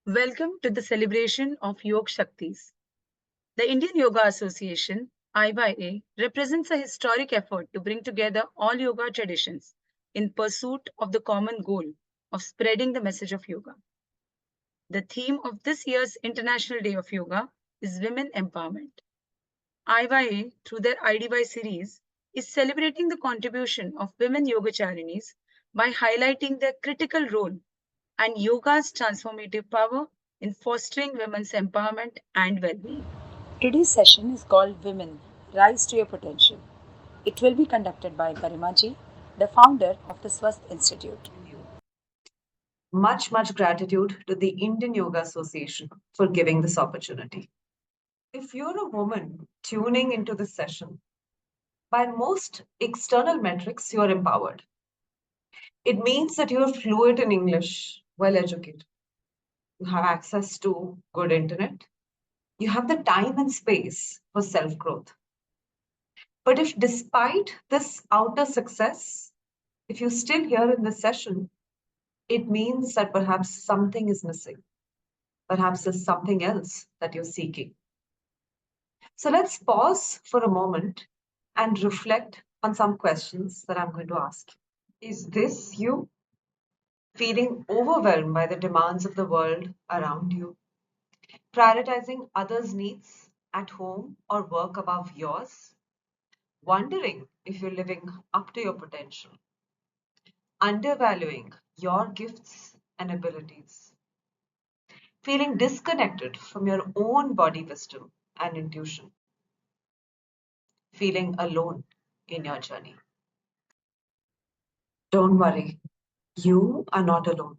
Welcome to the celebration of Yogacharinis. The Indian Yoga Association, IYA, represents a historic effort to bring together all yoga traditions in pursuit of the common goal of spreading the message of yoga. The theme of this year's International Day of Yoga is Women Empowerment. IYA, through their IDY series, is celebrating the contribution of women Yogacharinis by highlighting their critical role and yoga's transformative power in fostering women's empowerment and well being. Today's session is called Women Rise to Your Potential. It will be conducted by Garimaji, the founder of the Swasth Institute. Much gratitude to the Indian Yoga Association for giving this opportunity. If you're a woman tuning into this session, by most external metrics, you're empowered. It means that you're fluent in English, well educated. You have access to good internet. You have the time and space for self growth. But if despite this outer success, if you're still here in this session, it means that perhaps something is missing. Perhaps there's something else that you're seeking. So let's pause for a moment and reflect on some questions that I'm going to ask. Is this you? Feeling overwhelmed by the demands of the world around you? Prioritizing others' needs at home or work above yours? Wondering if you're living up to your potential? Undervaluing your gifts and abilities? Feeling disconnected from your own body wisdom and intuition? Feeling alone in your journey? Don't worry, you are not alone.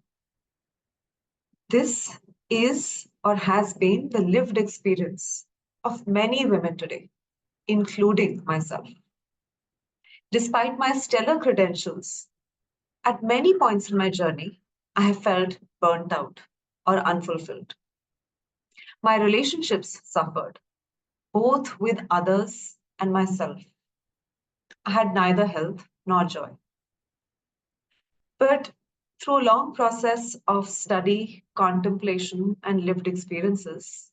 This is or has been the lived experience of many women today, including myself. Despite my stellar credentials, at many points in my journey, I have felt burnt out or unfulfilled. My relationships suffered, both with others and myself. I had neither health nor joy. But through a long process of study, contemplation, and lived experiences,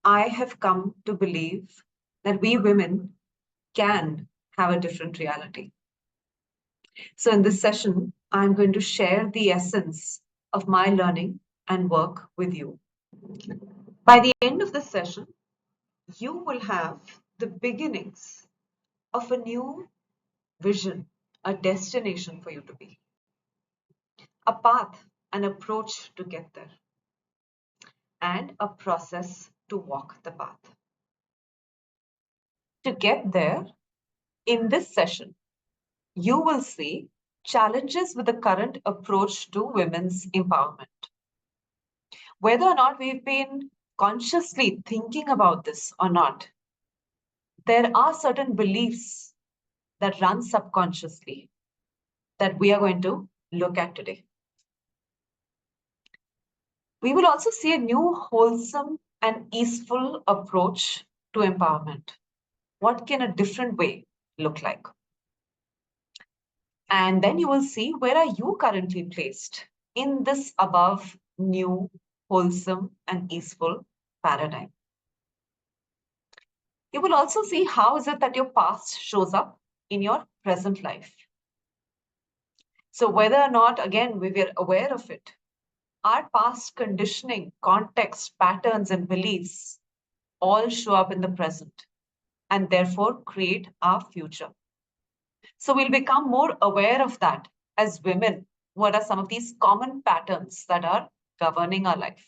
I have come to believe that we women can have a different reality. So, in this session, I'm going to share the essence of my learning and work with you. By the end of this session, you will have the beginnings of a new vision, a destination for you to be, a path, an approach to get there, and a process to walk the path. To get there, in this session, you will see challenges with the current approach to women's empowerment. Whether or not we've been consciously thinking about this or not, there are certain beliefs that run subconsciously that we are going to look at today. We will also see a new wholesome and easeful approach to empowerment. What can a different way look like? And then you will see where are you currently placed in this above new, wholesome, and easeful paradigm. You will also see how is it that your past shows up in your present life. So whether or not, again, we were aware of it, our past conditioning, context, patterns, and beliefs all show up in the present and therefore create our future. So we'll become more aware of that as women. What are some of these common patterns that are governing our life?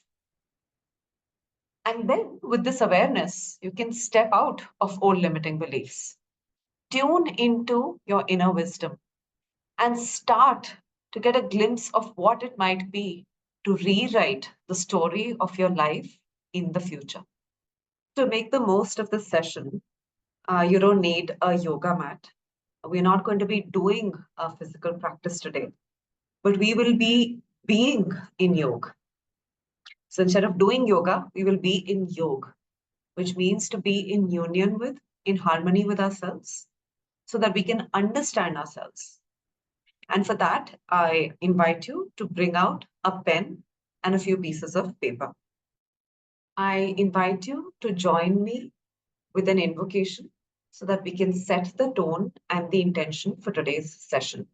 And then with this awareness, you can step out of old limiting beliefs, tune into your inner wisdom, and start to get a glimpse of what it might be to rewrite the story of your life in the future. To make the most of this session, you don't need a yoga mat. We're not going to be doing a physical practice today, but we will be being in yoga. So instead of doing yoga, we will be in yoga, which means to be in union with, in harmony with ourselves, so that we can understand ourselves. And for that, I invite you to bring out a pen and a few pieces of paper. I invite you to join me with an invocation so that we can set the tone and the intention for today's session.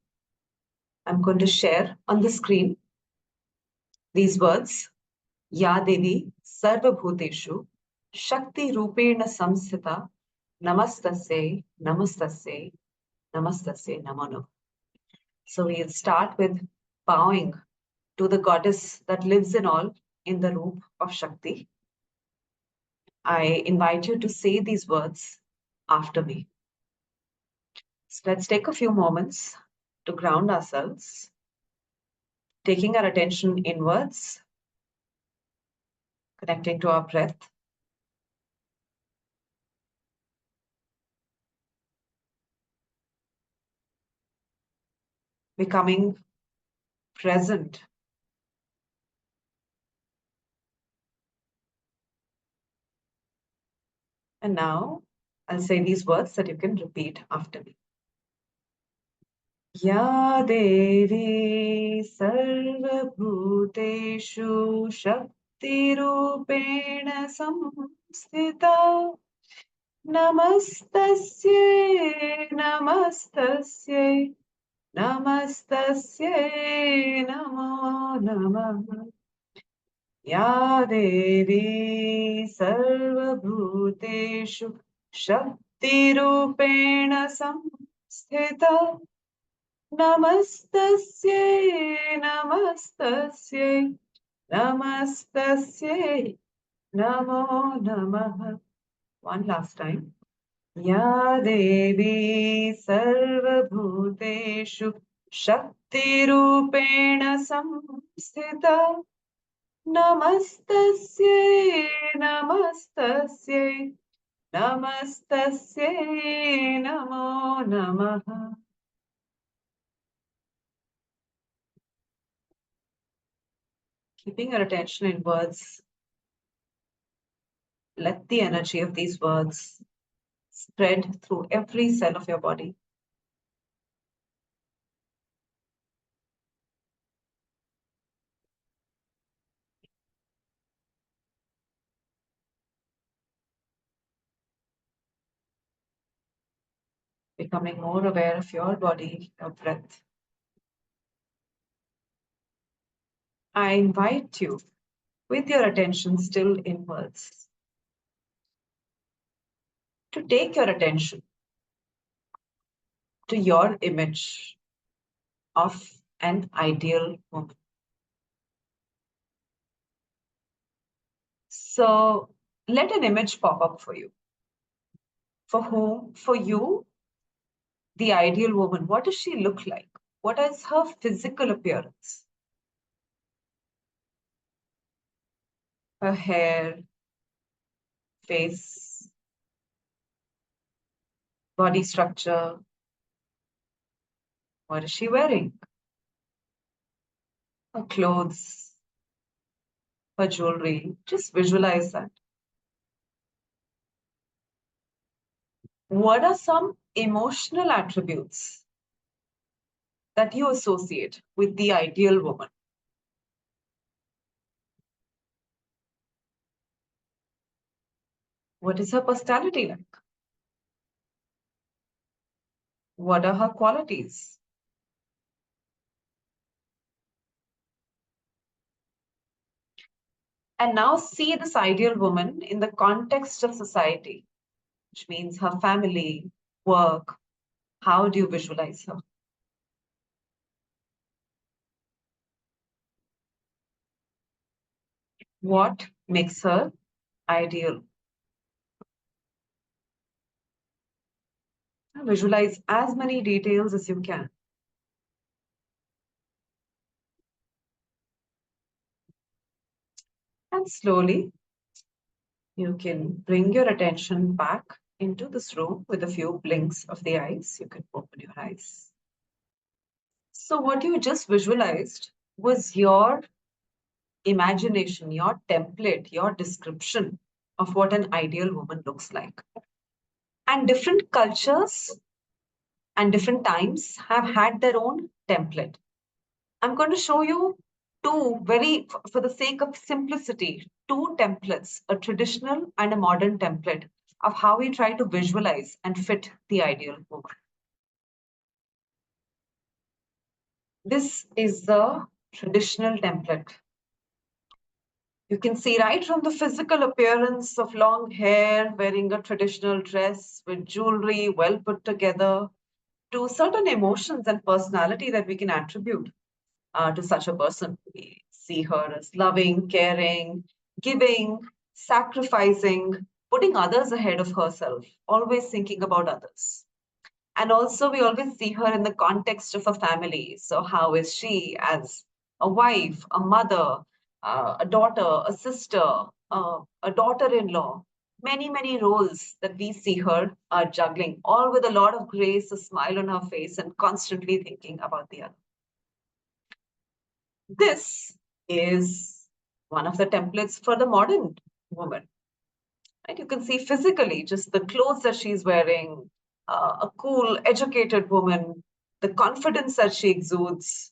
I'm going to share on the screen these words. Ya Devi Sarvabhuteshu Shakti Rupena Samsthita Namastasye Namastasye Namastasye Namo Namaha. So we'll start with bowing to the goddess that lives in all in the roop of Shakti. I invite you to say these words after me. So let's take a few moments to ground ourselves, taking our attention inwards, connecting to our breath. Becoming present. And now I'll say these words that you can repeat after me. Ya Devi Sarvabhuteshu Shaktirupena Samsthita Namastasye Namastasye Namastasye Namo Namaha. Ya Devi Sarvabhuteshu Shaktirupena Samsthita Namastasye Namastasye Namastasye Namo Namaha. One last time. Ya Devi Sarvabhuteshu Shaktirupena Samsthita Namastasye Namastasye Namastasye Namo Namaha. Keeping your attention in words, let the energy of these words spread through every cell of your body. Becoming more aware of your body, your breath. I invite you, with your attention still inwards, to take your attention to your image of an ideal woman. So let an image pop up for you. For whom? For you, the ideal woman, what does she look like? What is her physical appearance? Her hair, face, body structure. What is she wearing? Her clothes, her jewelry. Just visualize that. What are some emotional attributes that you associate with the ideal woman? What is her personality like? What are her qualities? And now see this ideal woman in the context of society, which means her family, work. How do you visualize her? What makes her ideal? Visualize as many details as you can. And slowly, you can bring your attention back into this room with a few blinks of the eyes. You can open your eyes. So what you just visualized was your imagination, your template, your description of what an ideal woman looks like. And different cultures and different times have had their own template. I'm going to show you for the sake of simplicity, two templates, a traditional and a modern template of how we try to visualize and fit the ideal woman. This is the traditional template. You can see right from the physical appearance of long hair, wearing a traditional dress with jewelry well put together, to certain emotions and personality that we can attribute to such a person. We see her as loving, caring, giving, sacrificing, putting others ahead of herself, always thinking about others. And also, we always see her in the context of a family. So, how is she as a wife, a mother, a daughter, a sister, a daughter in law? Many, many roles that we see her juggling, all with a lot of grace, a smile on her face, and constantly thinking about the other. This is one of the templates for the modern woman. Right? You can see physically just the clothes that she's wearing, a cool, educated woman, the confidence that she exudes,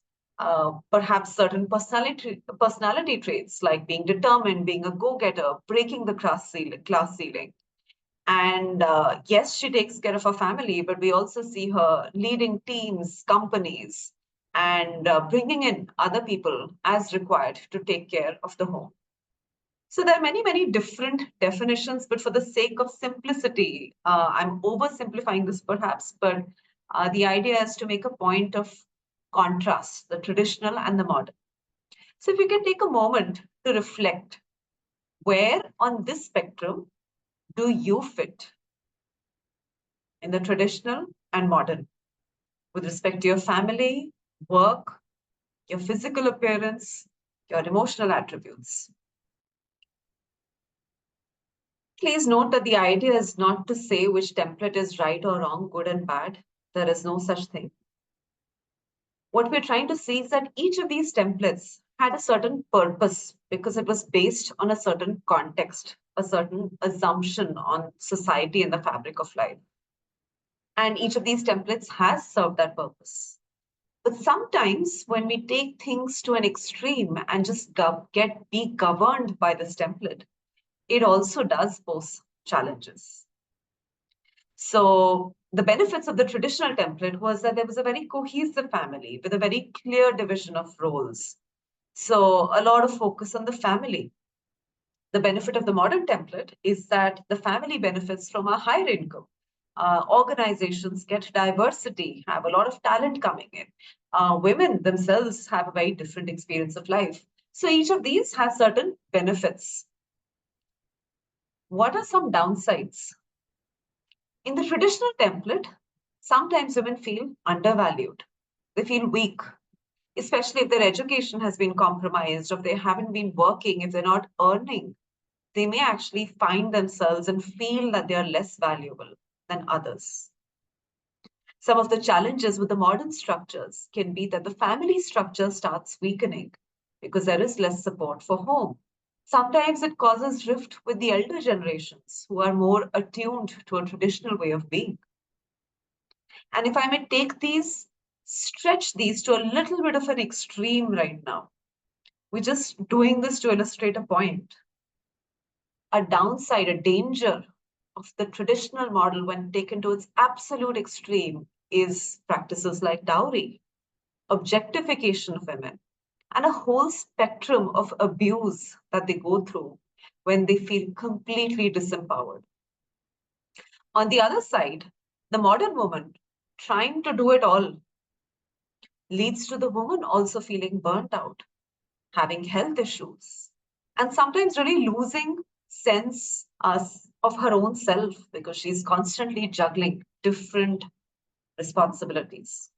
perhaps certain personality traits like being determined, being a go-getter, breaking the class ceiling. And yes, she takes care of her family, but we also see her leading teams, companies, and bringing in other people as required to take care of the home. So there are many, many different definitions, but for the sake of simplicity, I'm oversimplifying this perhaps, but the idea is to make a point of contrast, the traditional and the modern. So if you can take a moment to reflect, where on this spectrum do you fit in the traditional and modern with respect to your family, work, your physical appearance, your emotional attributes? Please note that the idea is not to say which template is right or wrong, good and bad. There is no such thing. What we're trying to see is that each of these templates had a certain purpose because it was based on a certain context, a certain assumption on society and the fabric of life. And each of these templates has served that purpose. But sometimes when we take things to an extreme and just be governed by this template, it also does pose challenges. So the benefits of the traditional template was that there was a very cohesive family with a very clear division of roles. So a lot of focus on the family. The benefit of the modern template is that the family benefits from a higher income. Organizations get diversity, have a lot of talent coming in. Women themselves have a very different experience of life. So each of these has certain benefits. What are some downsides? In the traditional template, sometimes women feel undervalued. They feel weak, especially if their education has been compromised, or if they haven't been working, if they're not earning. They may actually find themselves and feel that they are less valuable than others. Some of the challenges with the modern structures can be that the family structure starts weakening because there is less support for home. Sometimes it causes rift with the elder generations who are more attuned to a traditional way of being. And if I may stretch these to a little bit of an extreme right now, we're just doing this to illustrate a point. A downside, a danger of the traditional model when taken to its absolute extreme is practices like dowry, objectification of women, and a whole spectrum of abuse that they go through when they feel completely disempowered. On the other side, the modern woman trying to do it all leads to the woman also feeling burnt out, having health issues, and sometimes really losing sense of her own self because she's constantly juggling different responsibilities.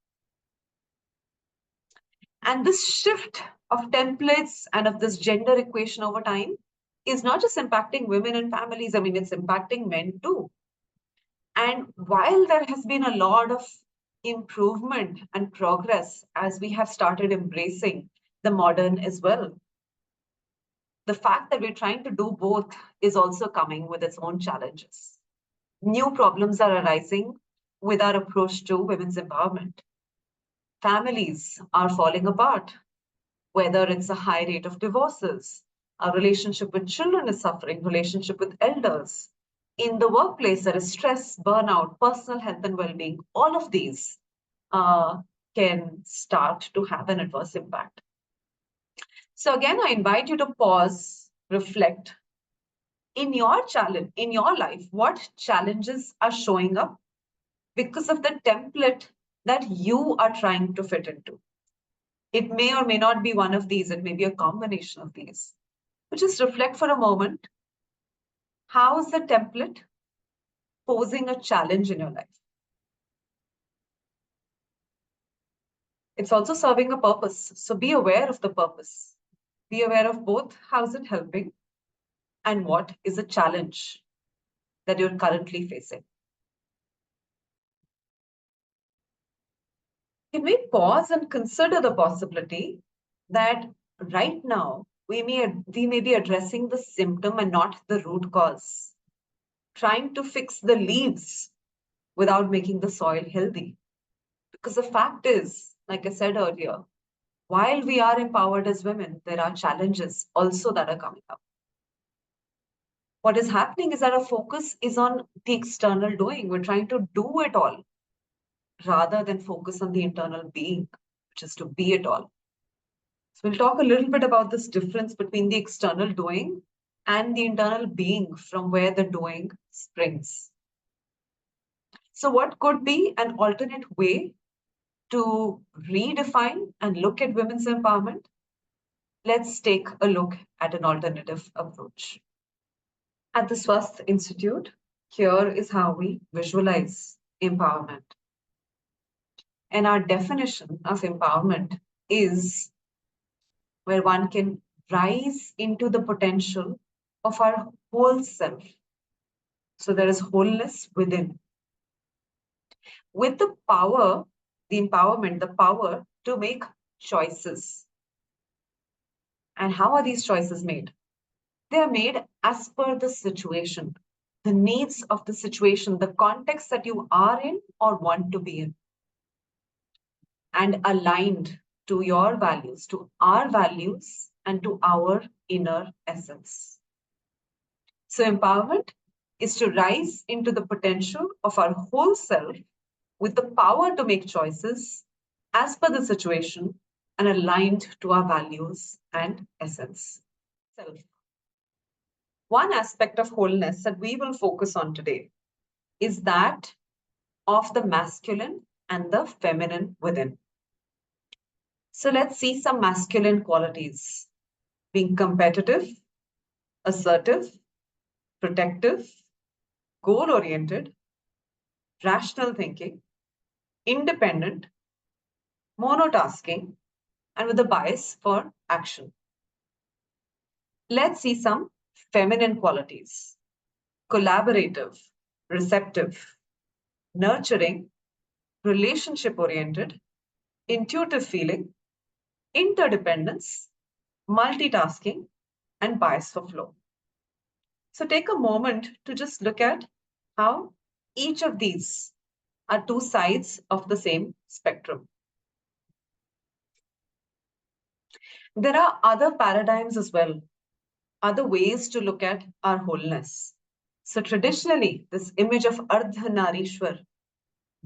And this shift of templates and of this gender equation over time is not just impacting women and families, I mean, it's impacting men too. And while there has been a lot of improvement and progress as we have started embracing the modern as well, the fact that we're trying to do both is also coming with its own challenges. New problems are arising with our approach to women's empowerment. Families are falling apart. whether it's a high rate of divorces, a relationship with children is suffering, relationship with elders. In the workplace, there is stress, burnout, personal health and well-being. All of these can start to have an adverse impact. So again, I invite you to pause, reflect. In your challenge, in your life, what challenges are showing up because of the template that you are trying to fit into? It may or may not be one of these, it may be a combination of these. But just reflect for a moment. How is the template posing a challenge in your life? It's also serving a purpose. So be aware of the purpose. Be aware of both how is it helping and what is a challenge that you're currently facing. Can we pause and consider the possibility that right now we may be addressing the symptom and not the root cause, trying to fix the leaves without making the soil healthy? Because the fact is, like I said earlier, while we are empowered as women, there are challenges also that are coming up. What is happening is that our focus is on the external doing. We're trying to do it all rather than focus on the internal being, which is to be it all. So we'll talk a little bit about this difference between the external doing and the internal being from where the doing springs. So what could be an alternate way to redefine and look at women's empowerment? Let's take a look at an alternative approach. At the Swasth Institute, here is how we visualize empowerment. And our definition of empowerment is where one can rise into the potential of our whole self. So there is wholeness within. With the power, the empowerment, the power to make choices. And how are these choices made? They are made as per the situation, the needs of the situation, the context that you are in or want to be in, and aligned to your values, to our values, and to our inner essence. So empowerment is to rise into the potential of our whole self with the power to make choices as per the situation and aligned to our values and essence. Self. One aspect of wholeness that we will focus on today is that of the masculine and the feminine within. So let's see some masculine qualities: being competitive, assertive, protective, goal-oriented, rational thinking, independent, monotasking, and with a bias for action. Let's see some feminine qualities: collaborative, receptive, nurturing, relationship-oriented, intuitive feeling, interdependence, multitasking, and bias for flow. So take a moment to just look at how each of these are two sides of the same spectrum. There are other paradigms as well, other ways to look at our wholeness. So traditionally, this image of Ardhanarishwar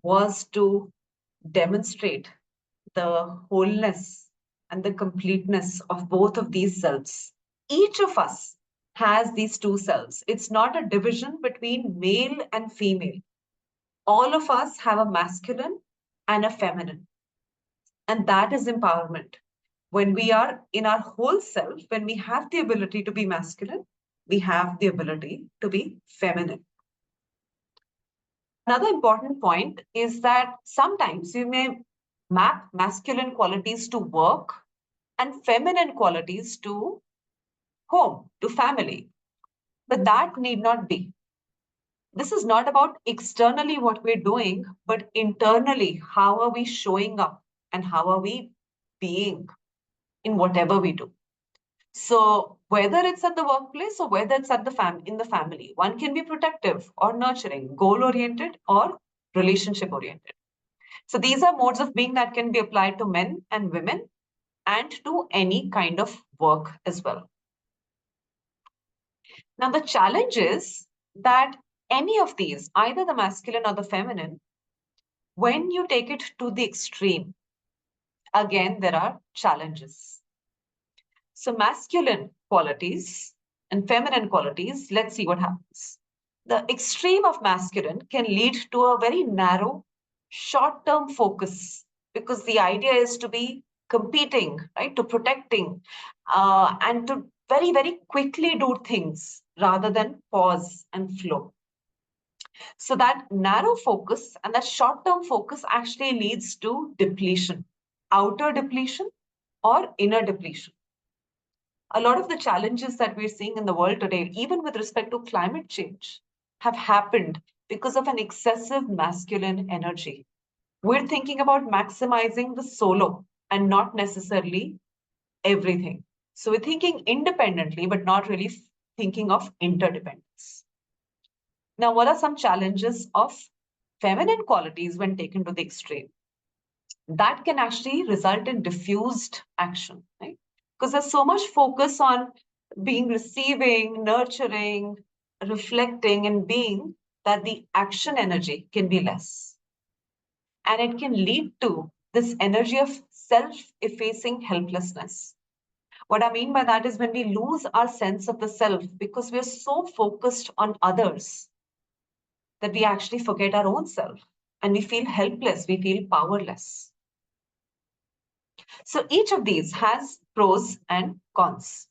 was to demonstrate the wholeness and the completeness of both of these selves. Each of us has these two selves. It's not a division between male and female. All of us have a masculine and a feminine. And that is empowerment. When we are in our whole self, when we have the ability to be masculine, we have the ability to be feminine. Another important point is that sometimes you may map masculine qualities to work and feminine qualities to home, to family. But that need not be. This is not about externally what we're doing, but internally, how are we showing up and how are we being in whatever we do. So whether it's at the workplace or whether it's at in the family, one can be protective or nurturing, goal-oriented or relationship-oriented. So these are modes of being that can be applied to men and women and to any kind of work as well. Now, the challenge is that any of these, either the masculine or the feminine, when you take it to the extreme, again, there are challenges. So, masculine qualities and feminine qualities, let's see what happens. The extreme of masculine can lead to a very narrow, short term focus because the idea is to be competing, right, to protecting, and to very, very quickly do things rather than pause and flow. So that narrow focus and that short term focus actually leads to depletion, outer depletion or inner depletion. A lot of the challenges that we're seeing in the world today, even with respect to climate change, have happened because of an excessive masculine energy. We're thinking about maximizing the solo and not necessarily everything. So we're thinking independently, but not really thinking of interdependence. Now, what are some challenges of feminine qualities when taken to the extreme? That can actually result in diffused action, right? Because there's so much focus on being receiving, nurturing, reflecting, and being that the action energy can be less. And it can lead to this energy of self effacing helplessness. What I mean by that is when we lose our sense of the self because we're so focused on others that we actually forget our own self and we feel helpless, we feel powerless. So each of these has pros and cons.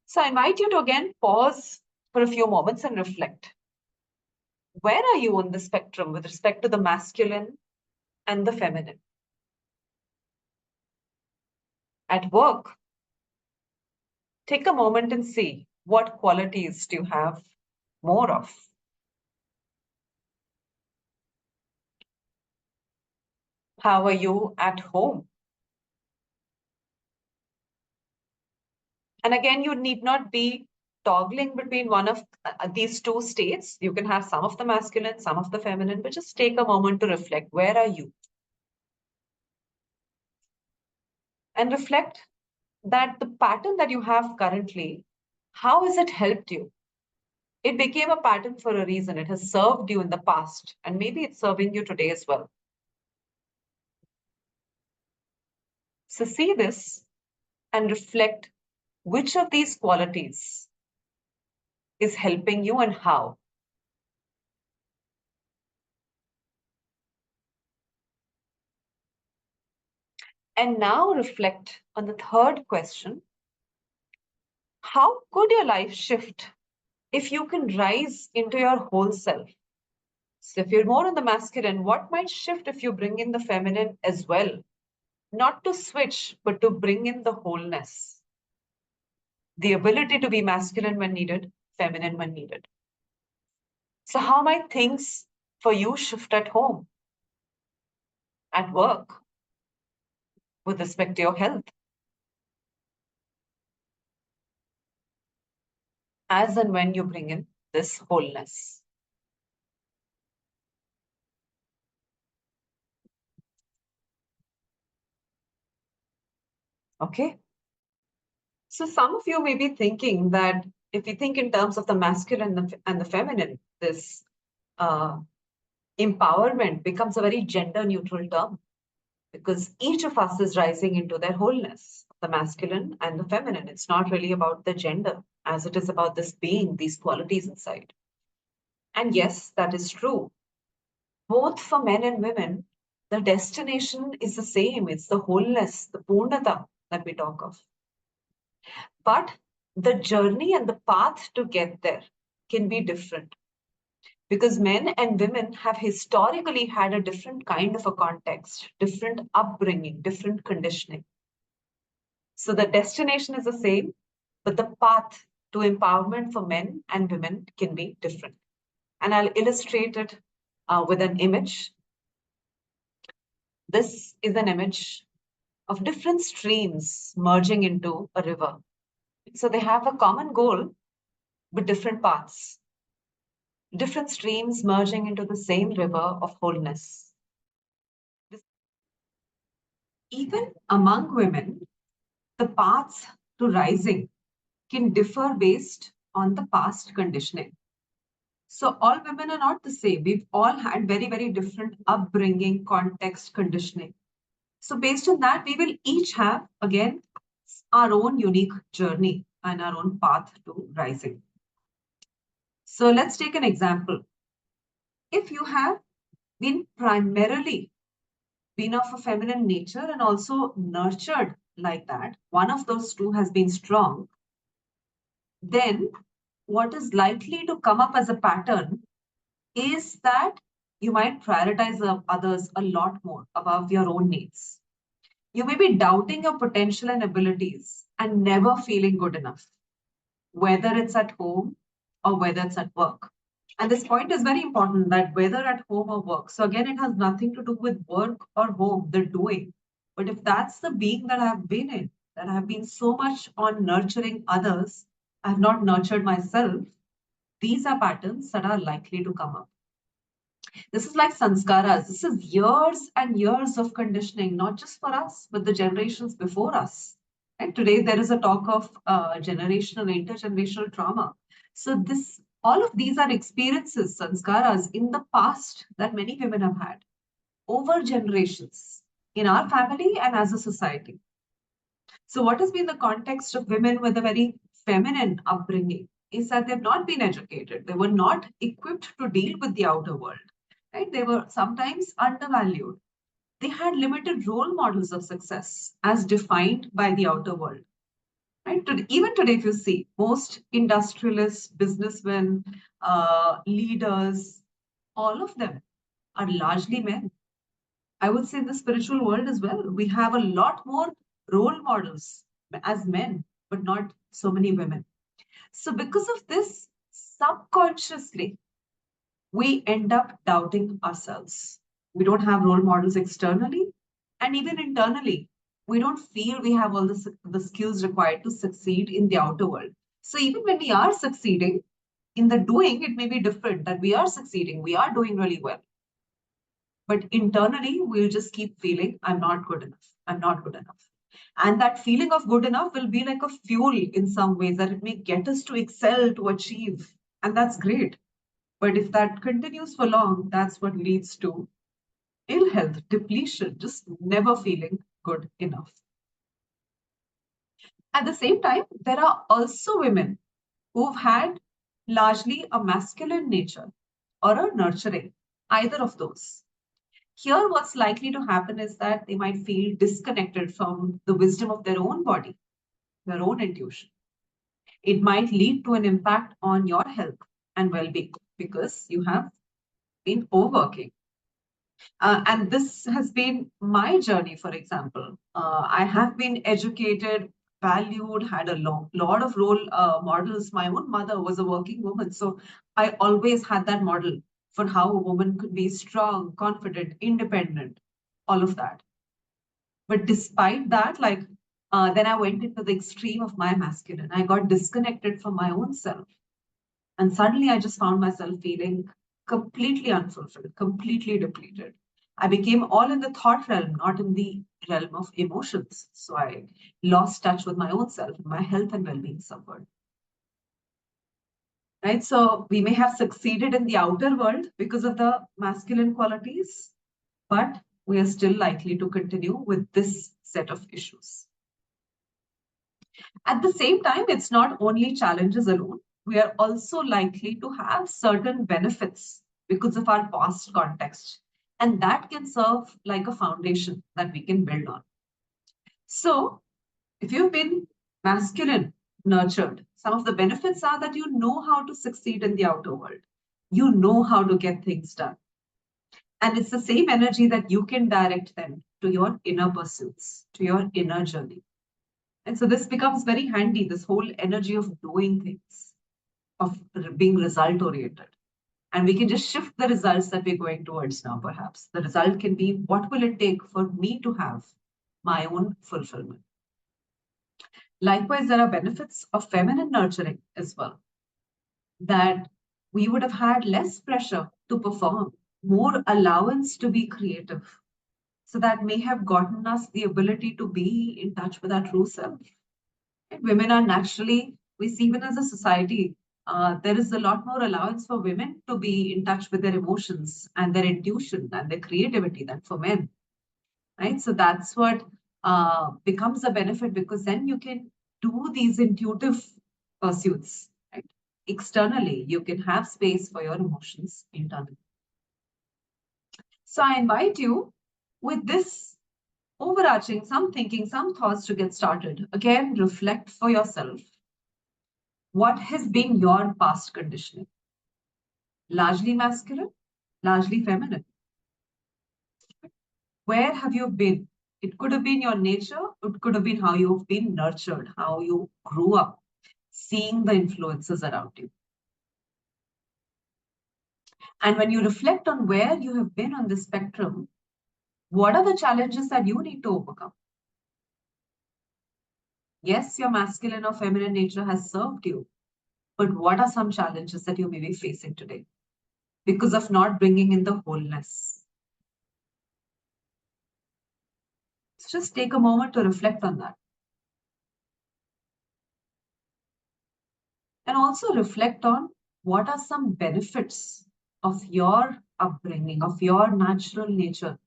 So I invite you to again pause for a few moments and reflect. Where are you on the spectrum with respect to the masculine and the feminine? At work, take a moment and see what qualities do you have more of. How are you at home? And again, you need not be toggling between one of these two states. You can have some of the masculine, some of the feminine, but just take a moment to reflect. Where are you? And reflect that the pattern that you have currently, how has it helped you? It became a pattern for a reason. It has served you in the past, and maybe it's serving you today as well. So see this and reflect which of these qualities is helping you and how. And now reflect on the third question. How could your life shift if you can rise into your whole self? So if you're more on the masculine, what might shift if you bring in the feminine as well? Not to switch, but to bring in the wholeness. The ability to be masculine when needed, feminine when needed. So how might things for you shift at home, at work, with respect to your health, as and when you bring in this wholeness? Okay. So some of you may be thinking that if you think in terms of the masculine and the feminine, this empowerment becomes a very gender neutral term because each of us is rising into their wholeness, the masculine and the feminine. It's not really about the gender as it is about this being, these qualities inside. And yes, that is true. Both for men and women, the destination is the same. It's the wholeness, the purnata that we talk of. But the journey and the path to get there can be different because men and women have historically had a different kind of a context, different upbringing, different conditioning. So the destination is the same, but the path to empowerment for men and women can be different. And I'll illustrate it with an image. This is an image of different streams merging into a river. So they have a common goal, but different paths. Different streams merging into the same river of wholeness. Even among women, the paths to rising can differ based on the past conditioning. So all women are not the same. We've all had very, very different upbringing, context, conditioning. So based on that, we will each have, again, our own unique journey and our own path to rising. So let's take an example. If you have been primarily been of a feminine nature and also nurtured like that, one of those two has been strong, then what is likely to come up as a pattern is that you might prioritize others a lot more above your own needs. You may be doubting your potential and abilities and never feeling good enough, whether it's at home or whether it's at work. And this point is very important, that whether at home or work. So again, it has nothing to do with work or home, the doing. But if that's the being that I've been in, that I've been so much on nurturing others, I've not nurtured myself, these are patterns that are likely to come up. This is like sanskaras. This is years and years of conditioning, not just for us, but the generations before us. And today there is a talk of generational, intergenerational trauma. So this, all of these are experiences, sanskaras in the past that many women have had over generations in our family and as a society. So what has been the context of women with a very feminine upbringing is that they've not been educated. They were not equipped to deal with the outer world. Right? They were sometimes undervalued. They had limited role models of success as defined by the outer world. Right? Even today, if you see, most industrialists, businessmen, leaders, all of them are largely men. I would say in the spiritual world as well, we have a lot more role models as men, but not so many women. So because of this, subconsciously, we end up doubting ourselves. We don't have role models externally, and even internally, we don't feel we have all the skills required to succeed in the outer world. So even when we are succeeding, in the doing, it may be different, that we are succeeding, we are doing really well. But internally, we'll just keep feeling, I'm not good enough, I'm not good enough. And that feeling of good enough will be like a fuel in some ways, that it may get us to excel, to achieve. And that's great. But if that continues for long, that's what leads to ill health, depletion, just never feeling good enough. At the same time, there are also women who've had largely a masculine nature or a nurturing, either of those. Here, what's likely to happen is that they might feel disconnected from the wisdom of their own body, their own intuition. It might lead to an impact on your health and well being because you have been overworking. And this has been my journey, for example. I have been educated, valued, had a lot of role models. My own mother was a working woman. So I always had that model for how a woman could be strong, confident, independent, all of that. But despite that, then I went into the extreme of my masculine. I got disconnected from my own self. And suddenly I just found myself feeling completely unfulfilled, completely depleted. I became all in the thought realm, not in the realm of emotions. So I lost touch with my own self. My health and well-being suffered. Right? So we may have succeeded in the outer world because of the masculine qualities, but we are still likely to continue with this set of issues. At the same time, it's not only challenges alone. We are also likely to have certain benefits because of our past context. And that can serve like a foundation that we can build on. So, if you've been masculine, nurtured, some of the benefits are that you know how to succeed in the outer world. You know how to get things done. And it's the same energy that you can direct them to your inner pursuits, to your inner journey. And so this becomes very handy, this whole energy of doing things, of being result oriented. And we can just shift the results that we're going towards now, perhaps. The result can be, what will it take for me to have my own fulfillment? Likewise, there are benefits of feminine nurturing as well, that we would have had less pressure to perform, more allowance to be creative. So that may have gotten us the ability to be in touch with our true self. Women are naturally, we see even as a society, there is a lot more allowance for women to be in touch with their emotions and their intuition and their creativity than for men, right? So that's what becomes a benefit, because then you can do these intuitive pursuits, right? Externally, you can have space for your emotions internally. So I invite you with this overarching, some thinking, some thoughts to get started. Again, reflect for yourself. What has been your past conditioning? Largely masculine, largely feminine. Where have you been? It could have been your nature, it could have been how you've been nurtured, how you grew up, seeing the influences around you. And when you reflect on where you have been on the spectrum, what are the challenges that you need to overcome? Yes, your masculine or feminine nature has served you, but what are some challenges that you may be facing today because of not bringing in the wholeness? So just take a moment to reflect on that. And also reflect on what are some benefits of your upbringing, of your natural nature.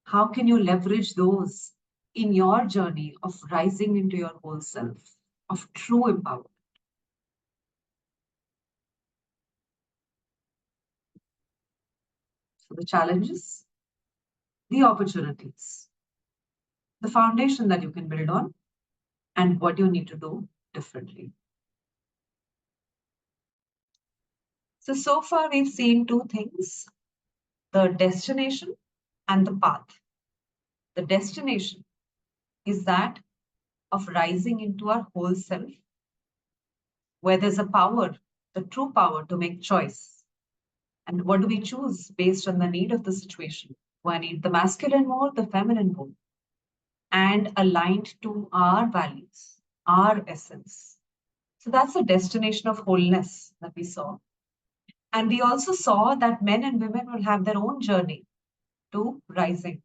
How can you leverage those in your journey of rising into your whole self, of true empowerment? So the challenges, the opportunities, the foundation that you can build on, and what you need to do differently. So far we've seen two things: the destination and the path. The destination is that of rising into our whole self, where there's a power, the true power to make choice. And what do we choose based on the need of the situation? Do I need the masculine more, the feminine more? And aligned to our values, our essence. So that's a destination of wholeness that we saw. And we also saw that men and women will have their own journey to rising.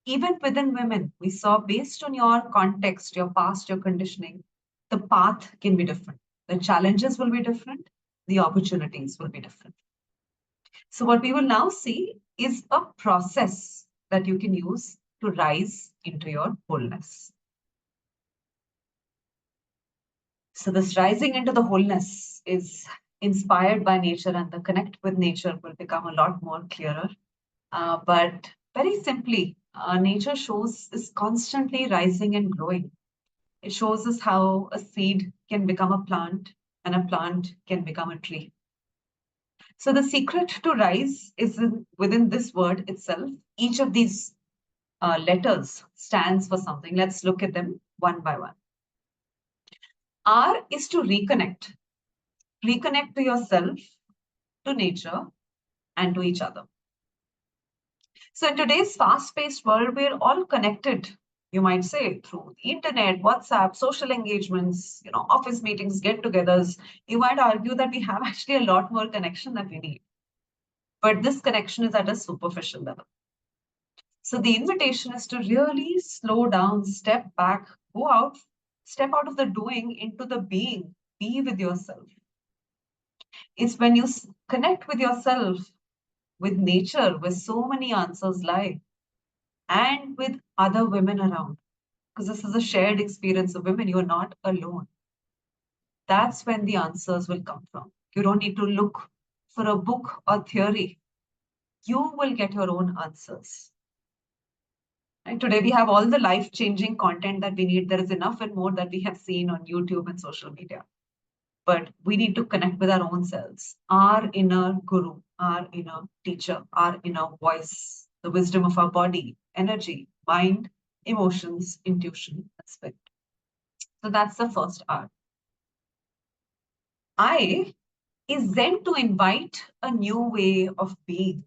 Even within women, we saw, based on your context, your past, your conditioning, the path can be different. The challenges will be different. The opportunities will be different. So what we will now see is a process that you can use to rise into your wholeness. So this rising into the wholeness is inspired by nature, and the connect with nature will become a lot more clearer. But very simply, nature shows is constantly rising and growing. It shows us how a seed can become a plant and a plant can become a tree. So the secret to rise is within this word itself. Each of these letters stands for something. Let's look at them one by one. R is to reconnect. Reconnect to yourself, to nature, and to each other. So in today's fast-paced world, we're all connected, you might say, through the internet, WhatsApp, social engagements, office meetings, get-togethers. You might argue that we have actually a lot more connection that we need. But this connection is at a superficial level. So the invitation is to really slow down, step back, go out, step out of the doing into the being, be with yourself. It's when you connect with yourself, with nature, where so many answers lie, and with other women around, because this is a shared experience of women. You're not alone. That's when the answers will come from. You don't need to look for a book or theory. You will get your own answers. And today we have all the life-changing content that we need. There is enough and more that we have seen on YouTube and social media. But we need to connect with our own selves, our inner guru, our inner teacher, our inner voice, the wisdom of our body, energy, mind, emotions, intuition, and spirit. So that's the first R. I is then to invite a new way of being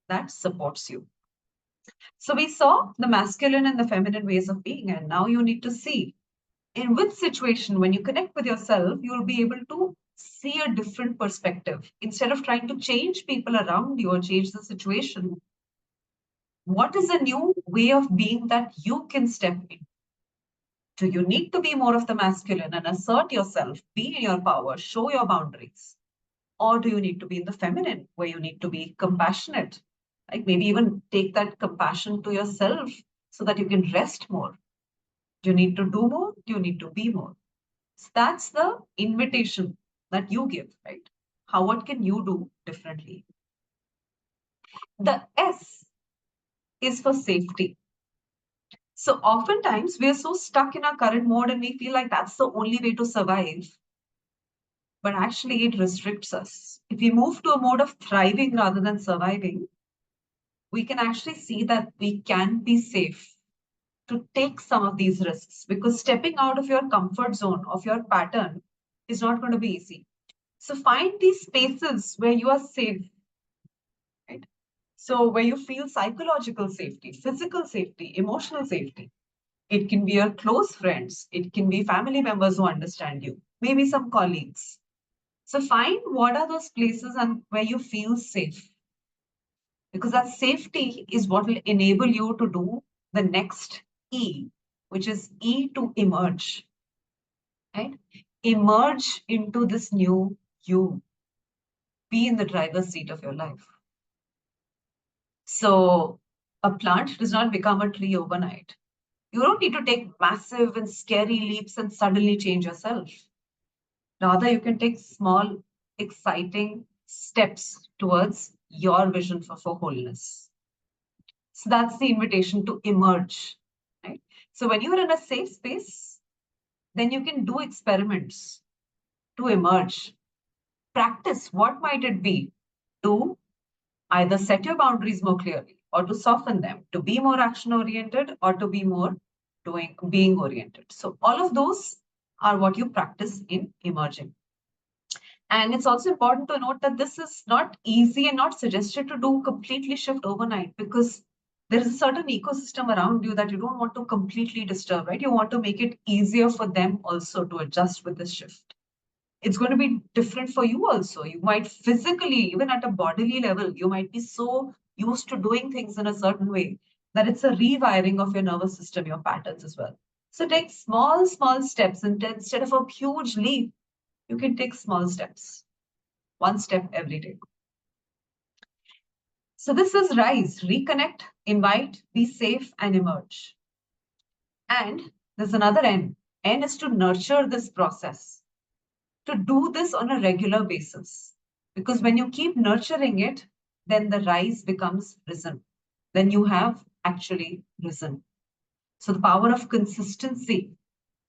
that supports you. So we saw the masculine and the feminine ways of being, and now you need to see in which situation, when you connect with yourself, you will be able to see a different perspective. Instead of trying to change people around you or change the situation, What is a new way of being that you can step in? Do you need to be more of the masculine and assert yourself, be in your power, show your boundaries? Or do you need to be in the feminine, where you need to be compassionate? Like maybe even take that compassion to yourself so that you can rest more. Do you need to do more? Do you need to be more? So that's the invitation that you give, right? What can you do differently? The S is for safety. So oftentimes we are so stuck in our current mode and we feel like that's the only way to survive. But actually, it restricts us. If we move to a mode of thriving rather than surviving, we can actually see that we can be safe to take some of these risks, because stepping out of your comfort zone, of your pattern, is not going to be easy. So find these spaces where you are safe, right? So where you feel psychological safety, physical safety, emotional safety. It can be your close friends, it can be family members who understand you, maybe some colleagues. So find what are those places and where you feel safe, because that safety is what will enable you to do the next E, which is E to emerge, right? Emerge into this new you, be in the driver's seat of your life. So a plant does not become a tree overnight. You don't need to take massive and scary leaps and suddenly change yourself. Rather, you can take small, exciting steps towards your vision for wholeness. So that's the invitation to emerge, right? So when you're in a safe space, then you can do experiments to emerge. Practice, what might it be? To either set your boundaries more clearly or to soften them, to be more action oriented or to be more being oriented. So all of those are what you practice in emerging. And it's also important to note that this is not easy and not suggested to do completely shift overnight, because there is a certain ecosystem around you that you don't want to completely disturb, right? You want to make it easier for them also to adjust with this shift. It's going to be different for you also. You might physically, even at a bodily level, you might be so used to doing things in a certain way that it's a rewiring of your nervous system, your patterns as well. So take small, small steps, and instead of a huge leap, you can take small steps, one step every day. So this is rise, reconnect, invite, be safe, and emerge. And there's another N. N is to nurture this process, to do this on a regular basis. Because when you keep nurturing it, then the rise becomes risen. Then you have actually risen. So the power of consistency.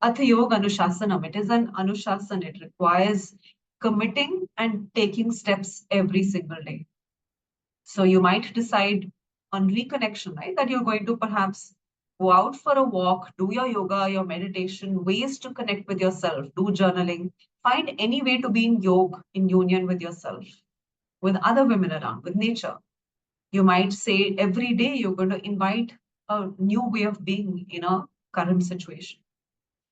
Atha Yoga Anushasanam. It is an Anushasan. It requires committing and taking steps every single day. So you might decide on reconnection, right? That you're going to perhaps go out for a walk, do your yoga, your meditation, ways to connect with yourself, do journaling, find any way to be in yoga, in union with yourself, with other women around, with nature. You might say every day you're going to invite a new way of being in a current situation.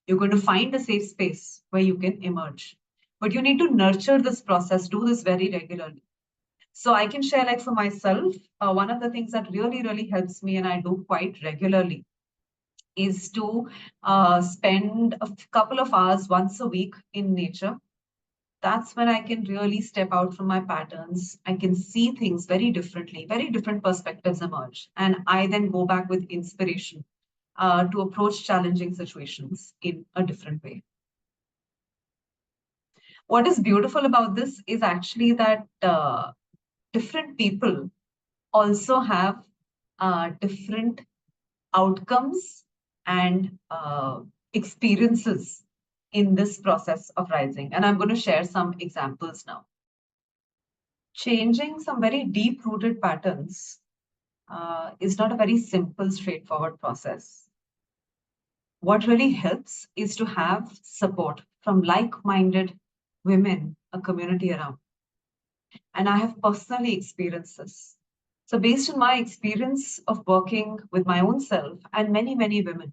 You're going to find a safe space where you can emerge. But you need to nurture this process, do this very regularly. So I can share, like for myself, one of the things that really, really helps me, and I do quite regularly, is to spend a couple of hours once a week in nature. That's when I can really step out from my patterns. I can see things very differently, very different perspectives emerge. And I then go back with inspiration to approach challenging situations in a different way. What is beautiful about this is actually that different people also have different outcomes and experiences in this process of rising. And I'm going to share some examples now. Changing some very deep rooted patterns is not a very simple, straightforward process. What really helps is to have support from like minded women, a community around. And I have personally experienced this. So, based on my experience of working with my own self and many, many women,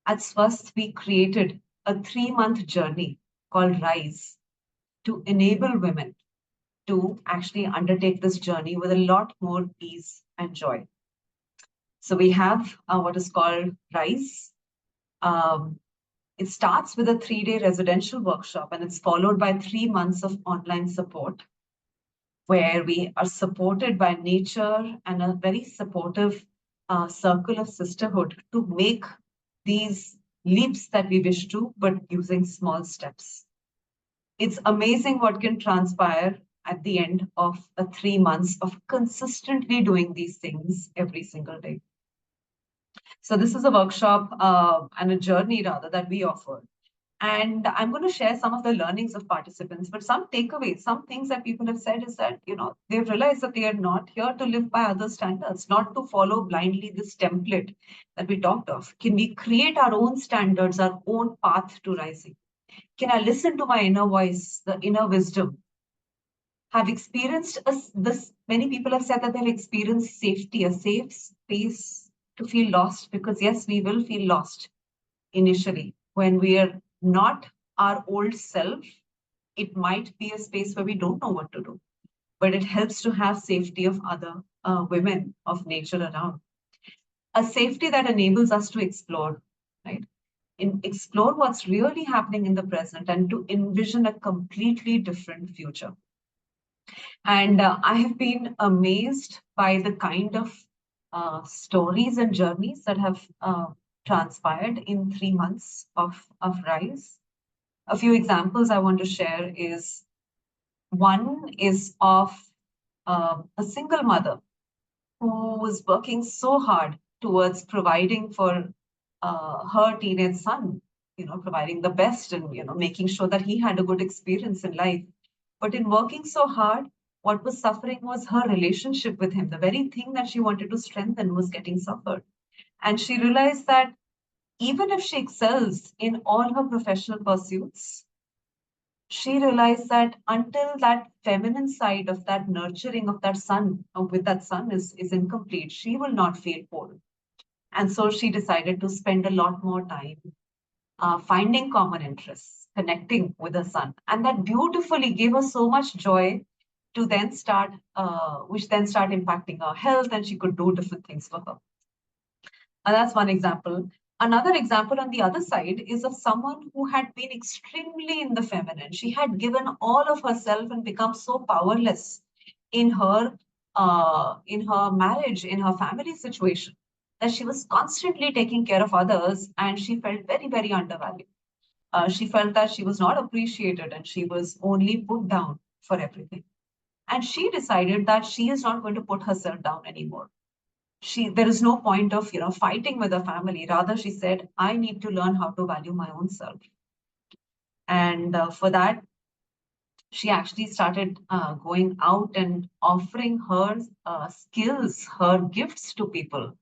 at Swasth, we created a 3-month journey called Rise to enable women to actually undertake this journey with a lot more ease and joy. So we have what is called RISE. It starts with a 3-day residential workshop, and it's followed by 3 months of online support, where we are supported by nature and a very supportive circle of sisterhood to make these leaps that we wish to, but using small steps. It's amazing what can transpire at the end of 3 months of consistently doing these things every single day. So this is a workshop and a journey rather that we offer. And I'm going to share some of the learnings of participants, but some takeaways, some things that people have said is that, they've realized that they are not here to live by other standards, not to follow blindly this template that we talked of. Can we create our own standards, our own path to rising? Can I listen to my inner voice, the inner wisdom? Have experienced this. Many people have said that they've experienced safety, a safe space to feel lost, because yes, we will feel lost initially when we are not our old self. It might be a space where we don't know what to do, but it helps to have safety of other women of nature around. A safety that enables us to explore, right? Explore what's really happening in the present and to envision a completely different future. And I have been amazed by the kind of stories and journeys that have transpired in 3 months of RISE. A few examples I want to share is one is of a single mother who was working so hard towards providing for her teenage son, providing the best and, making sure that he had a good experience in life. But in working so hard, what was suffering was her relationship with him. The very thing that she wanted to strengthen was getting suffered. And she realized that even if she excels in all her professional pursuits, she realized that until that feminine side of that nurturing of that son, with that son is incomplete, she will not feel whole. And so she decided to spend a lot more time finding common interests, connecting with her son. And that beautifully gave her so much joy to then start, which then started impacting her health, and she could do different things for her. And that's one example. Another example on the other side is of someone who had been extremely in the feminine. She had given all of herself and become so powerless in her marriage, in her family situation, that she was constantly taking care of others, and she felt very, very undervalued. She felt that she was not appreciated and she was only put down for everything. And she decided that she is not going to put herself down anymore. There is no point of fighting with her family. Rather, she said, I need to learn how to value my own self. And for that, she actually started going out and offering her skills, her gifts to people,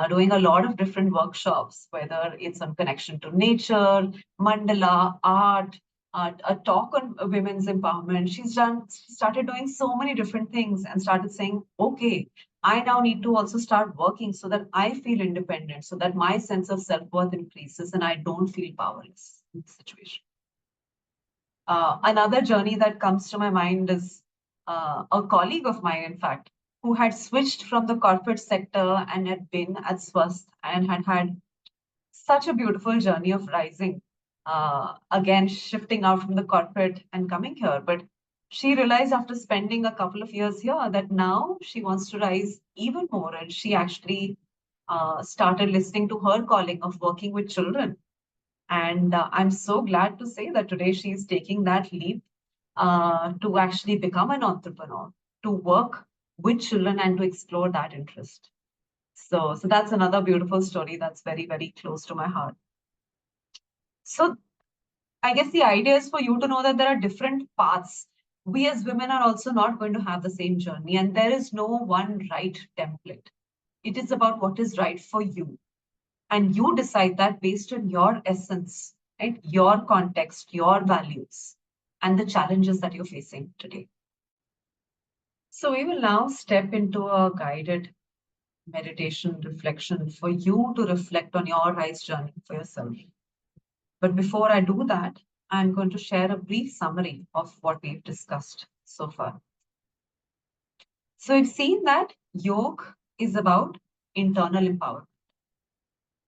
doing a lot of different workshops, whether it's on connection to nature, mandala, art, a talk on women's empowerment. She started doing so many different things and started saying, okay, I now need to also start working so that I feel independent, so that my sense of self-worth increases and I don't feel powerless in the situation. Another journey that comes to my mind is a colleague of mine, in fact, who had switched from the corporate sector and had been at Swasth and had had such a beautiful journey of rising. Again, shifting out from the corporate and coming here. But she realized after spending a couple of years here that now she wants to rise even more. And she actually started listening to her calling of working with children. And I'm so glad to say that today she's taking that leap to actually become an entrepreneur, to work with children and to explore that interest. So that's another beautiful story that's very, very close to my heart. So I guess the idea is for you to know that there are different paths. We as women are also not going to have the same journey, and there is no one right template. It is about what is right for you. And you decide that based on your essence, right? Your context, your values, and the challenges that you're facing today. So we will now step into a guided meditation reflection for you to reflect on your rise journey for yourself. But before I do that, I'm going to share a brief summary of what we've discussed so far. So we've seen that yoga is about internal empowerment,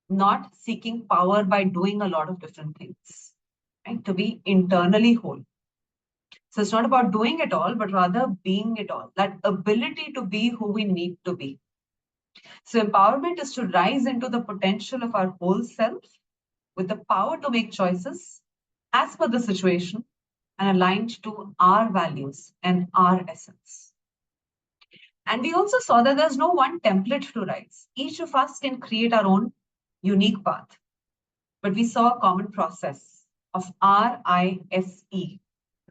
not seeking power by doing a lot of different things, right? To be internally whole. So it's not about doing it all, but rather being it all, that ability to be who we need to be. So empowerment is to rise into the potential of our whole self with the power to make choices as per the situation and aligned to our values and our essence. And we also saw that there's no one template to rise. Each of us can create our own unique path. But we saw a common process of RISE: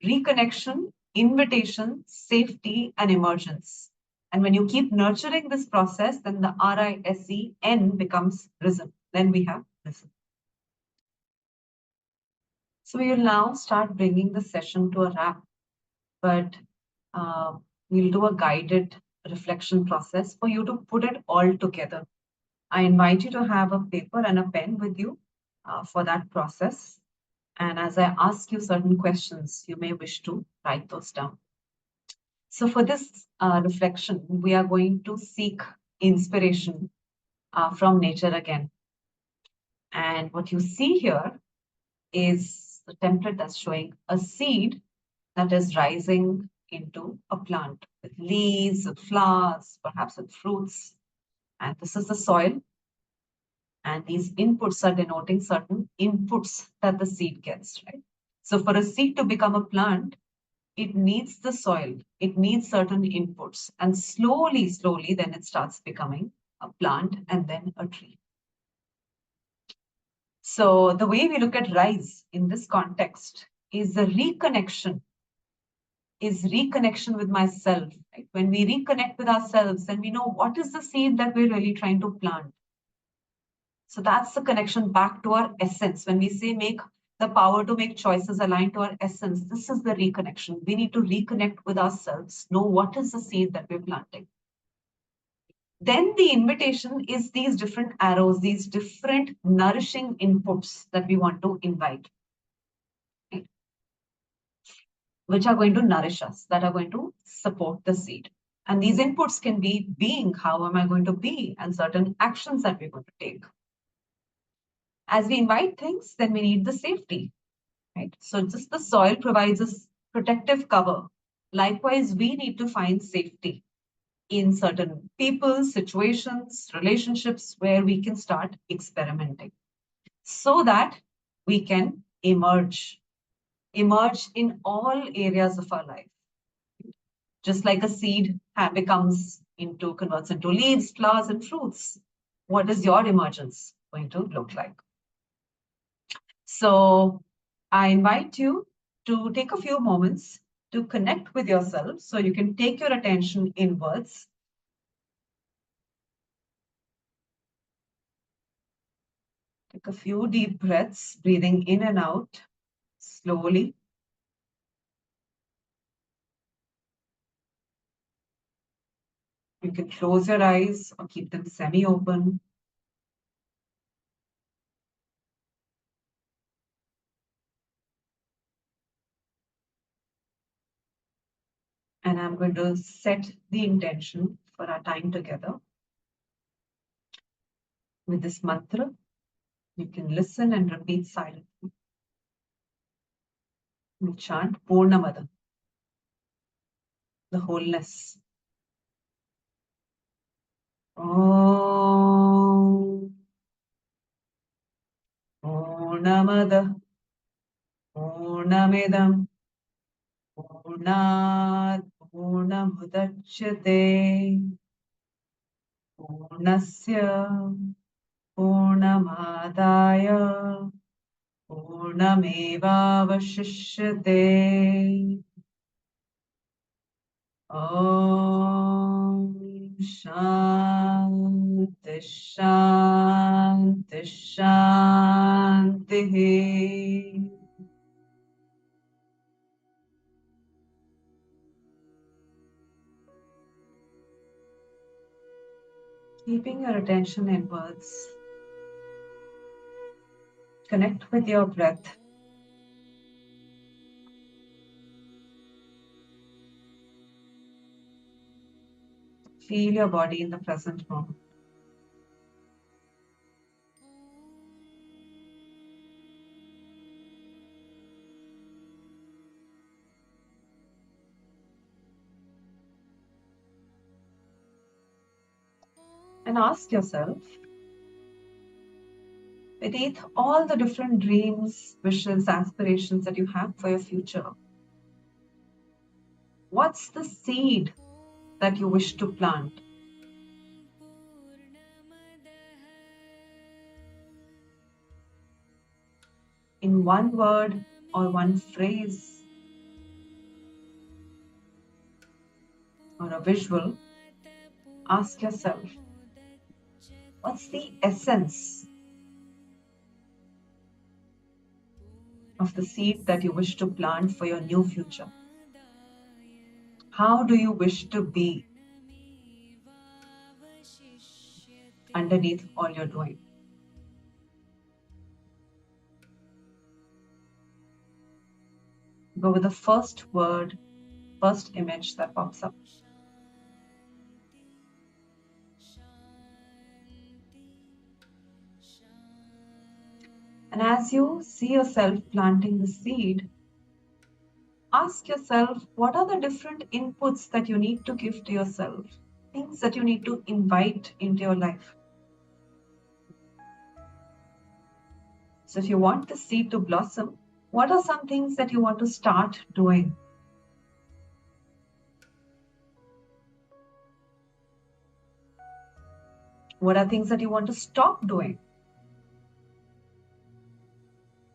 reconnection, invitation, safety, and emergence. And when you keep nurturing this process, then the RISEN becomes risen. Then we have risen. So we will now start bringing the session to a wrap, but we'll do a guided reflection process for you to put it all together. I invite you to have a paper and a pen with you for that process. And as I ask you certain questions, you may wish to write those down. So for this reflection, we are going to seek inspiration from nature again. And what you see here is the template that's showing a seed that is rising into a plant with leaves, with flowers, perhaps with fruits. And this is the soil. And these inputs are denoting certain inputs that the seed gets, right? So for a seed to become a plant, it needs the soil, it needs certain inputs, and slowly, slowly, then it starts becoming a plant and then a tree. So the way we look at rise in this context is the reconnection, with myself. Right? When we reconnect with ourselves, then we know what is the seed that we're really trying to plant. So that's the connection back to our essence. When we say make the power to make choices aligned to our essence, this is the reconnection. We need to reconnect with ourselves, know what is the seed that we're planting. Then the invitation is these different arrows, these different nourishing inputs that we want to invite, right? Which are going to nourish us, that are going to support the seed. And these inputs can be being, how am I going to be, and certain actions that we're going to take. As we invite things, then we need the safety, right? So just the soil provides us protective cover. Likewise, we need to find safety in certain people, situations, relationships where we can start experimenting so that we can emerge in all areas of our life. Just like a seed converts into leaves, flowers, and fruits. What is your emergence going to look like? So I invite you to take a few moments to connect with yourself so you can take your attention inwards. Take a few deep breaths, breathing in and out slowly. You can close your eyes or keep them semi-open. And I'm going to set the intention for our time together with this mantra. You can listen and repeat silently. We chant Purnamada, the wholeness. Om Purnamada Purnamidam Purnat Purnamudachyate Purnasya Purnamadaya Purnamevavashishyate. Om Shanti Shanti Shanti. Keeping your attention inwards, connect with your breath. Feel your body in the present moment. And ask yourself, beneath all the different dreams, wishes, aspirations that you have for your future, what's the seed that you wish to plant? In one word or one phrase or a visual, ask yourself, what's the essence of the seed that you wish to plant for your new future? How do you wish to be underneath all you're doing? Go with the first word, first image that pops up. And as you see yourself planting the seed, ask yourself, what are the different inputs that you need to give to yourself? Things that you need to invite into your life. So if you want the seed to blossom, what are some things that you want to start doing? What are things that you want to stop doing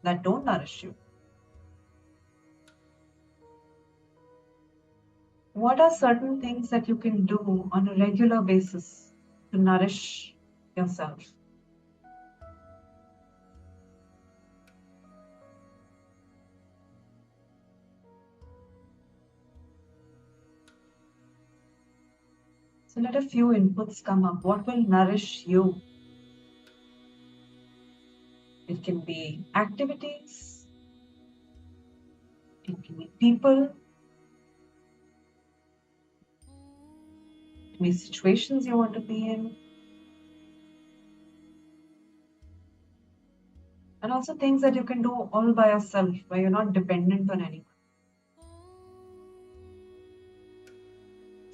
that don't nourish you? What are certain things that you can do on a regular basis to nourish yourself? So let a few inputs come up. What will nourish you? It can be activities, it can be people, it can be situations you want to be in, and also things that you can do all by yourself, where you're not dependent on anyone.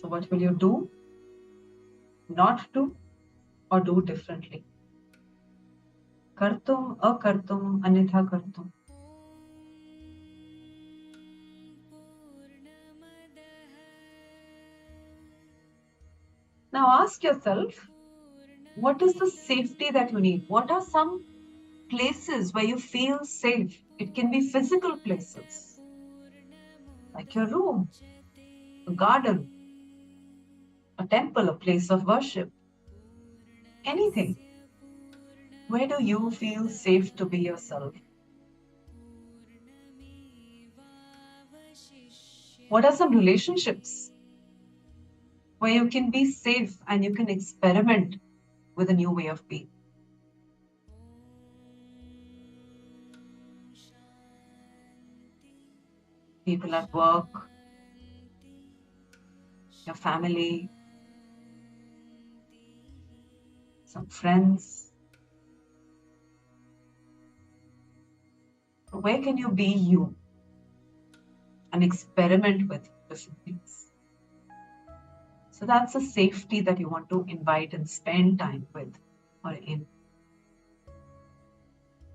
So what will you do, not do, or do differently? Kartum, akartum, anitha kartum. Now ask yourself, what is the safety that you need? What are some places where you feel safe? It can be physical places, like your room, a garden, a temple, a place of worship, anything. Where do you feel safe to be yourself? What are some relationships where you can be safe and you can experiment with a new way of being? People at work, your family, some friends. Where can you be you and experiment with different things? So that's a safety that you want to invite and spend time with or in.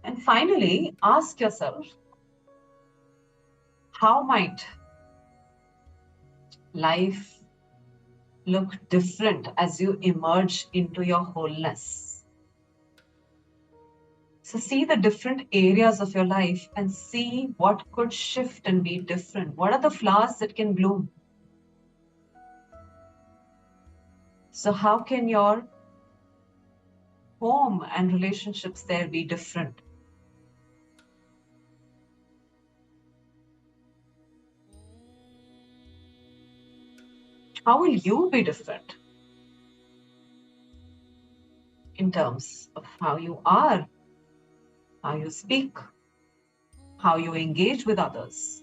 And finally, ask yourself, how might life look different as you emerge into your wholeness? So see the different areas of your life and see what could shift and be different. What are the flowers that can bloom? So how can your home and relationships there be different? How will you be different in terms of how you are, how you speak, how you engage with others?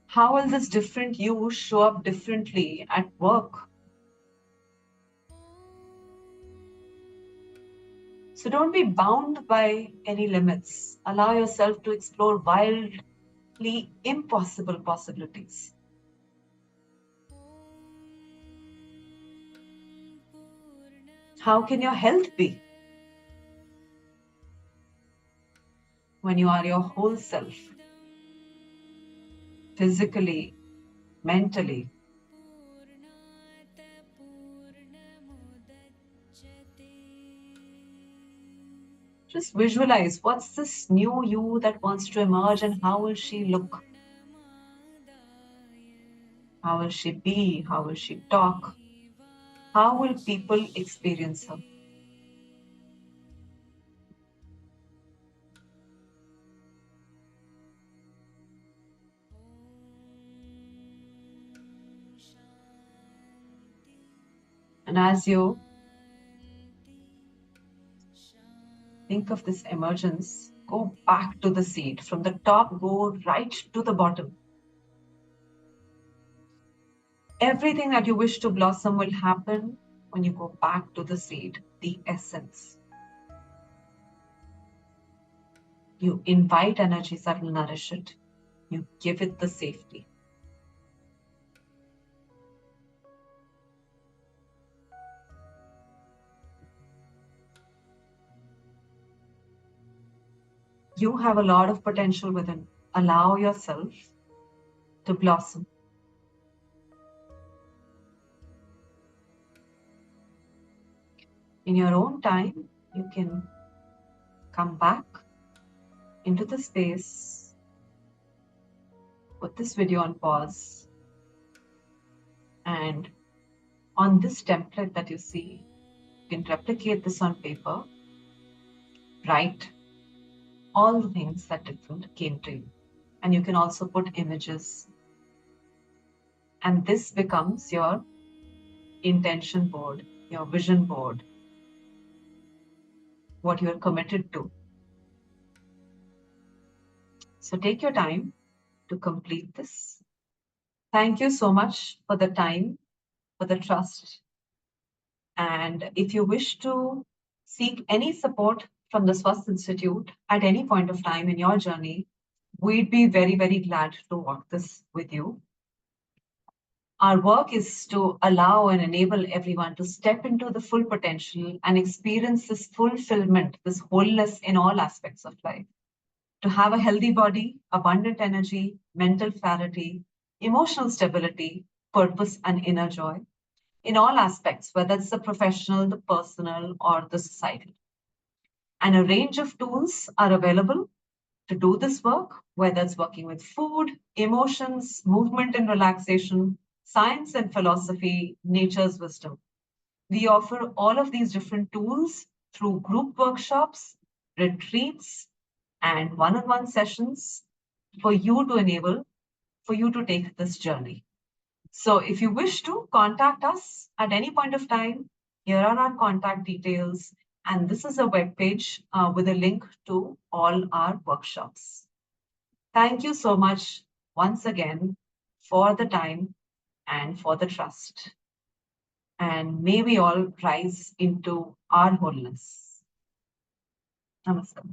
How will this different you show up differently at work? So don't be bound by any limits. Allow yourself to explore wildly impossible possibilities. How can your health be? When you are your whole self, physically, mentally. Just visualize what's this new you that wants to emerge and how will she look? How will she be? How will she talk? How will people experience her? And as you think of this emergence, go back to the seed. From the top, go right to the bottom. Everything that you wish to blossom will happen when you go back to the seed, the essence. You invite energies that will nourish it. You give it the safety. You have a lot of potential within. Allow yourself to blossom. In your own time, you can come back into the space, put this video on pause, and on this template that you see, you can replicate this on paper, write all the things that different came to you. And you can also put images. And this becomes your intention board, your vision board, what you're committed to. So take your time to complete this. Thank you so much for the time, for the trust. And if you wish to seek any support from the Swasth Institute at any point of time in your journey, we'd be very, very glad to walk this with you. Our work is to allow and enable everyone to step into the full potential and experience this fulfillment, this wholeness in all aspects of life. To have a healthy body, abundant energy, mental clarity, emotional stability, purpose, and inner joy in all aspects, whether it's the professional, the personal, or the societal. And a range of tools are available to do this work, whether it's working with food, emotions, movement and relaxation, science and philosophy, nature's wisdom. We offer all of these different tools through group workshops, retreats, and one-on-one sessions for you to enable, for you to take this journey. So if you wish to contact us at any point of time, here are our contact details. And this is a web page with a link to all our workshops. Thank you so much once again for the time and for the trust. And may we all rise into our wholeness. Namaskar.